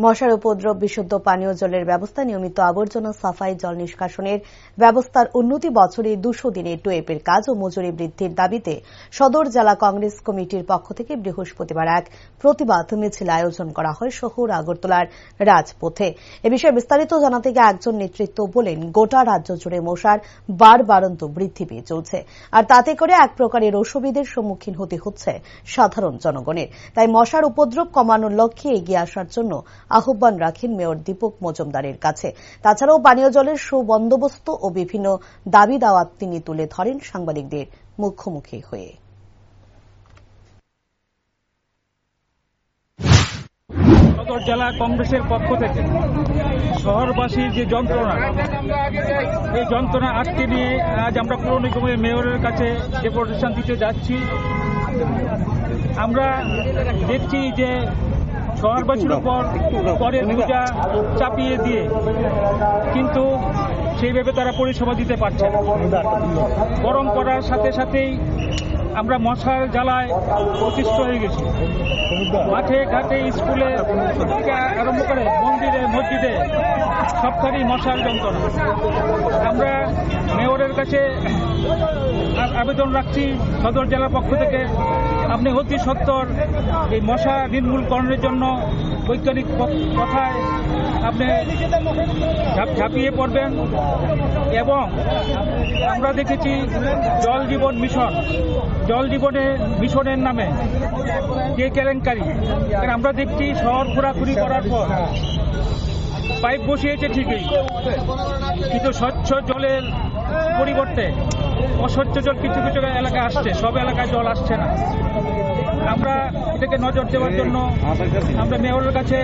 মশার উপদ্রব, বিশুদ্ধ পানীয় জলের ব্যবস্থা, নিয়মিত আবর্জনা সাফাই, জল নিষ্কাশনের ব্যবস্থার উন্নতি, বছরে 200 দিনের টোয়েপের কাজ ও মজুরি বৃদ্ধির দাবিতে সদর জেলা কংগ্রেস কমিটির পক্ষ থেকে বৃহস্পতিবার এক প্রতিবাদ মিছিল আয়োজন করা হয় শহর আগরতলার রাজপথে। এ বিষয়ে বিস্তারিত জানাতে গিয়ে একজন নেতৃত্ব বলেন, গোটা রাজ্য জুড়ে মশার বাড়ন্ত বৃদ্ধি পেয়ে চলছে, আর তাতে করে এক প্রকারের অসুবিধার সম্মুখীন হতে হচ্ছে সাধারণ জনগণের। তাই মশার উপদ্রব কমানোর লক্ষ্যে এগিয়ে আসার জন্য আহ্বান রাখেন মেয়র দীপক মজুমদারের কাছে। তাছাড়াও পানীয় জলের সুবন্দোবস্ত ও বিভিন্ন দাবি দাওয়া তিনি তুলে ধরেন সাংবাদিকদের মুখোমুখি হয়ে। সদর জেলা কংগ্রেসের পক্ষ থেকে শহরবাসীর যে যন্ত্রণা, এই যন্ত্রণা আটকে নিয়ে আজ আমরা পৌর নিগমের মেয়রের কাছে যে প্রতিষ্ঠান দিতে যাচ্ছি। আমরা দেখছি যে শহরবাসীর উপর করের বোঝা চাপিয়ে দিয়ে কিন্তু সেইভাবে তারা পরিষেবা দিতে পারছে না। গরম পড়ার সাথে সাথেই আমরা মশার জ্বালায় অতিষ্ঠ হয়ে গেছি। মাঠে ঘাটে, স্কুলে থেকে আরম্ভ করে মন্দিরে মসজিদে সবখানেই মশার যন্ত্রণা। আমরা মেয়রের কাছে আবেদন রাখছি সদর জেলার পক্ষ থেকে, আপনি অতি সত্বর এই মশা নির্মূলকরণের জন্য বৈজ্ঞানিক কথায় আপনি ঝাঁপিয়ে পড়বেন। এবং আমরা দেখেছি জল জীবন মিশনের নামে যে কেলেঙ্কারি, আমরা দেখছি শহর ঘোরাঘুরি করার পর পাইপ বসিয়েছে ঠিকই, কিন্তু স্বচ্ছ জলের পরিবর্তে অস্বচ্ছ জল কিছু কিছু এলাকায় আসছে, সব এলাকায় জল আসছে না। আমরা এটাকে নজর দেওয়ার জন্য আমরা মেয়রের কাছে